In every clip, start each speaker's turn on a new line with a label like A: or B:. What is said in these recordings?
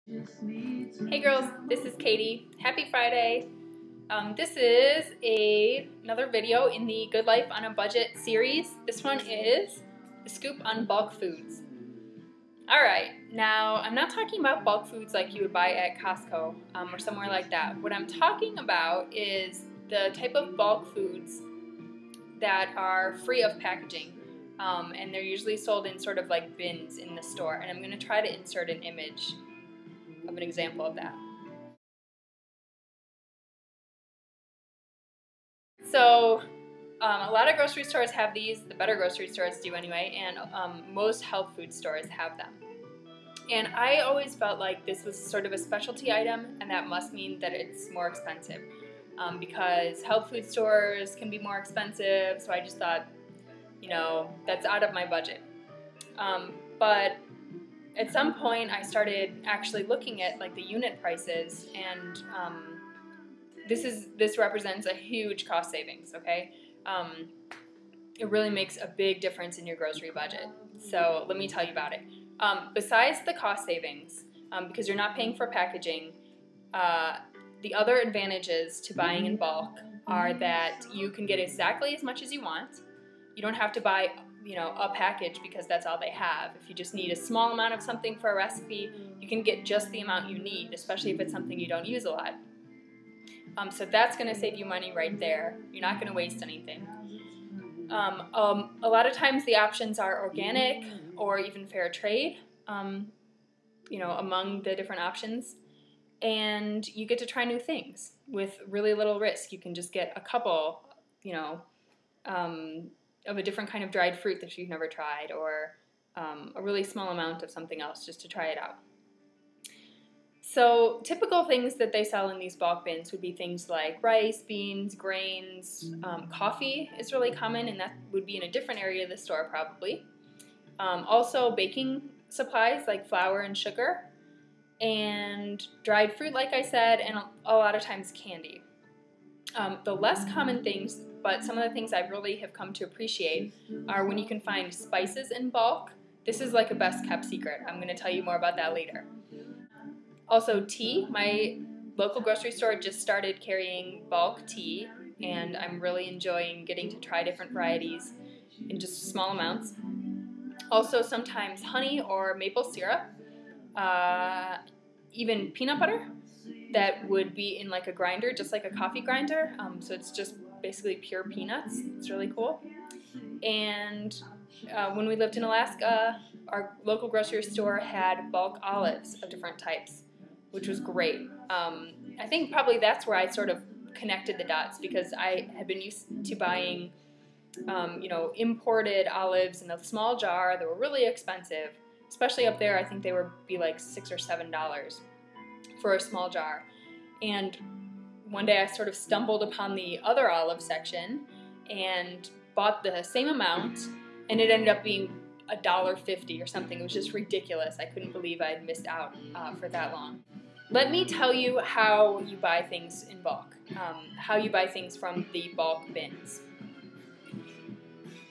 A: Hey girls, this is Katie. Happy Friday. This is another video in the Good Life on a Budget series. This one is the scoop on bulk foods. Alright, now I'm not talking about bulk foods like you would buy at Costco or somewhere like that. What I'm talking about is the type of bulk foods that are free of packaging. And they're usually sold in sort of like bins in the store. And I'm going to try to insert an image of an example of that. So a lot of grocery stores have these, the better grocery stores do anyway, and most health food stores have them. And I always felt like this was sort of a specialty item, and that must mean that it's more expensive because health food stores can be more expensive, so I just thought, you know, that's out of my budget. But at some point I started actually looking at like the unit prices, and this represents a huge cost savings, okay? It really makes a big difference in your grocery budget. So let me tell you about it. Besides the cost savings, because you're not paying for packaging, the other advantages to buying in bulk are that you can get exactly as much as you want. You don't have to buy, you know, a package because that's all they have. If you just need a small amount of something for a recipe, you can get just the amount you need, especially if it's something you don't use a lot. So that's going to save you money right there. You're not going to waste anything. A lot of times the options are organic or even fair trade, you know, among the different options. And you get to try new things with really little risk. You can just get a couple, you know, of a different kind of dried fruit that you've never tried, or a really small amount of something else just to try it out. So typical things that they sell in these bulk bins would be things like rice, beans, grains, coffee is really common, and that would be in a different area of the store probably. Also baking supplies like flour and sugar, and dried fruit like I said, and a lot of times candy. The less common things, but some of the things I really have come to appreciate, are when you can find spices in bulk. This is like a best kept secret. I'm going to tell you more about that later. Also tea. My local grocery store just started carrying bulk tea, and I'm really enjoying getting to try different varieties in just small amounts. Also sometimes honey or maple syrup, even peanut butter that would be in like a grinder, just like a coffee grinder. So it's just basically pure peanuts. It's really cool. And when we lived in Alaska, our local grocery store had bulk olives of different types, which was great. I think probably that's where I sort of connected the dots, because I had been used to buying you know, imported olives in a small jar that were really expensive, especially up there. I think they would be like $6 or $7 for a small jar. And one day I sort of stumbled upon the other olive section and bought the same amount, and it ended up being $1.50 or something. It was just ridiculous. I couldn't believe I had missed out for that long. Let me tell you how you buy things in bulk, how you buy things from the bulk bins.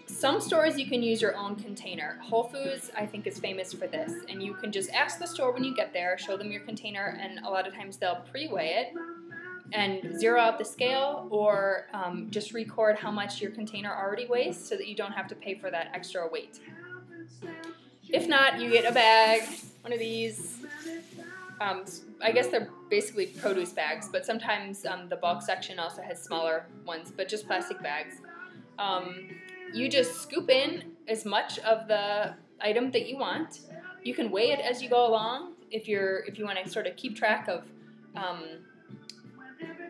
A: Some stores you can use your own container. Whole Foods, I think, is famous for this, and you can just ask the store when you get there, show them your container, and a lot of times they'll pre-weigh it and zero out the scale, or just record how much your container already weighs so that you don't have to pay for that extra weight. If not, you get a bag, one of these. I guess they're basically produce bags, but sometimes the bulk section also has smaller ones, but just plastic bags. You just scoop in as much of the item that you want. You can weigh it as you go along if you want to sort of keep track of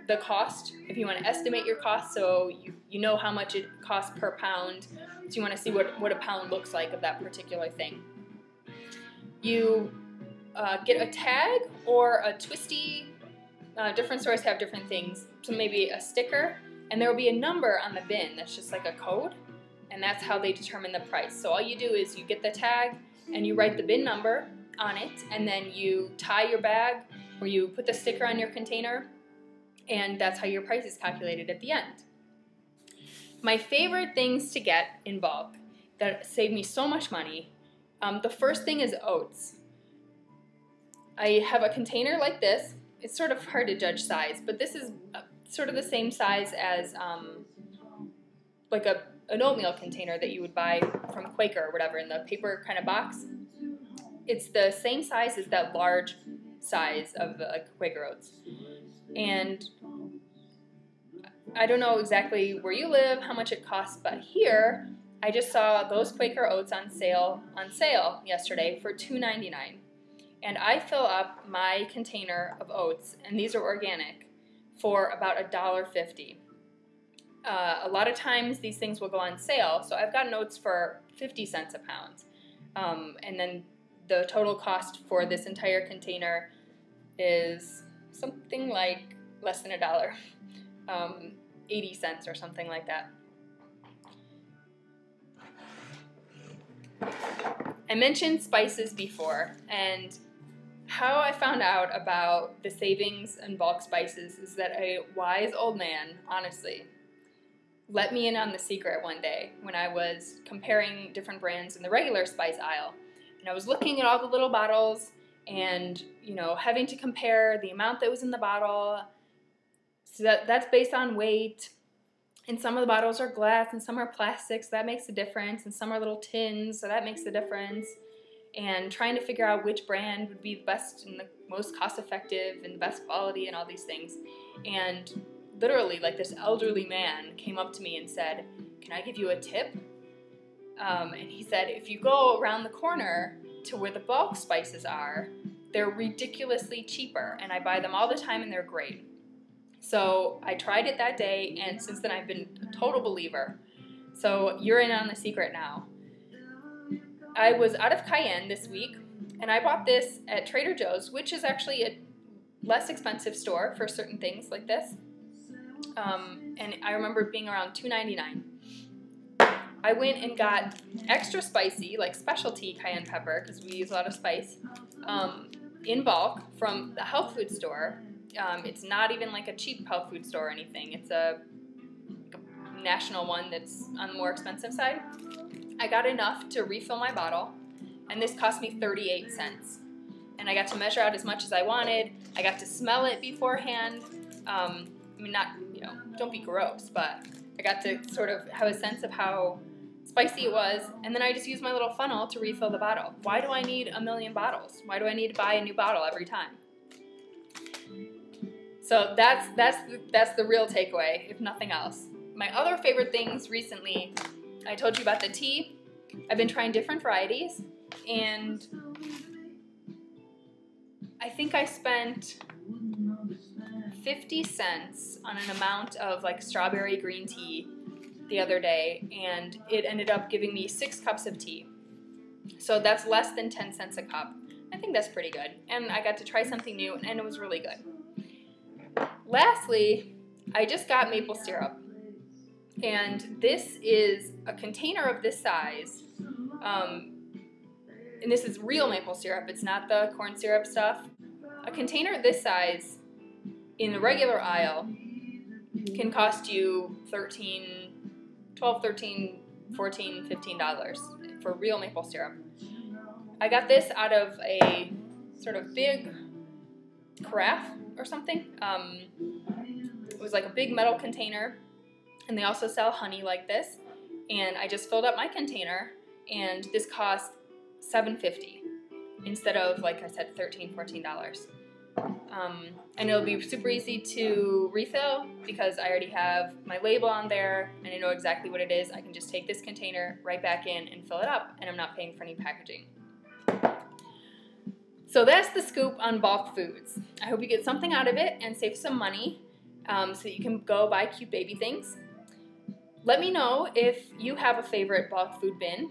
A: the cost. If you want to estimate your cost, so you know how much it costs per pound, so you want to see what a pound looks like of that particular thing. You get a tag or a twisty. Different stores have different things. So maybe a sticker, and there will be a number on the bin that's just like a code, and that's how they determine the price. So all you do is you get the tag and you write the bin number on it, and then you tie your bag or you put the sticker on your container, and that's how your price is calculated at the end. My favorite things to get in bulk that save me so much money, the first thing is oats. I have a container like this. It's sort of hard to judge size, but this is sort of the same size as like an oatmeal container that you would buy from Quaker or whatever in the paper kind of box. It's the same size as that large size of the Quaker Oats. And I don't know exactly where you live, how much it costs, but here I just saw those Quaker Oats on sale yesterday for $2.99. And I fill up my container of oats, and these are organic, for about $1.50. A lot of times these things will go on sale, so I've gotten oats for 50 cents a pound. And then the total cost for this entire container is something like less than $1, 80 cents or something like that. I mentioned spices before, and how I found out about the savings in bulk spices is that a wise old man, honestly, let me in on the secret one day when I was comparing different brands in the regular spice aisle. And I was looking at all the little bottles and, you know, having to compare the amount that was in the bottle. So that's based on weight. And some of the bottles are glass and some are plastic, so that makes a difference. And some are little tins, so that makes a difference. And trying to figure out which brand would be the best and the most cost-effective and the best quality and all these things. And literally, like, this elderly man came up to me and said, "Can I give you a tip?" And he said, if you go around the corner to where the bulk spices are, they're ridiculously cheaper, and I buy them all the time and they're great. So I tried it that day, and since then I've been a total believer. So you're in on the secret now. I was out of cayenne this week, and I bought this at Trader Joe's, which is actually a less expensive store for certain things like this. And I remember it being around $2.99. I went and got extra spicy, like specialty cayenne pepper, because we use a lot of spice, in bulk from the health food store. It's not even like a cheap health food store or anything. It's a national one that's on the more expensive side. I got enough to refill my bottle, and this cost me 38 cents. And I got to measure out as much as I wanted. I got to smell it beforehand. I mean, not, you know, don't be gross, but I got to sort of have a sense of how spicy it was, and then I just used my little funnel to refill the bottle. Why do I need a million bottles? Why do I need to buy a new bottle every time? So that's the real takeaway, if nothing else. My other favorite things recently, I told you about the tea. I've been trying different varieties, and I think I spent 50 cents on an amount of like strawberry green tea the other day, and it ended up giving me 6 cups of tea. So that's less than 10 cents a cup. I think that's pretty good. And I got to try something new, and it was really good. Lastly, I just got maple syrup. And this is a container of this size. And this is real maple syrup. It's not the corn syrup stuff. A container this size in the regular aisle can cost you $12, $13, $14, $15 for real maple syrup. I got this out of a sort of big carafe or something. It was like a big metal container, and they also sell honey like this. And I just filled up my container, and this cost $7.50 instead of, like I said, $13, $14. And it'll be super easy to refill because I already have my label on there and I know exactly what it is. I can just take this container right back in and fill it up, and I'm not paying for any packaging. So that's the scoop on bulk foods. I hope you get something out of it and save some money so that you can go buy cute baby things. Let me know if you have a favorite bulk food bin,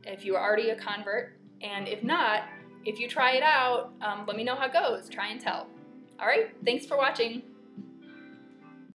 A: if you are already a convert, and if not, if you try it out, let me know how it goes. Try and tell. All right, thanks for watching.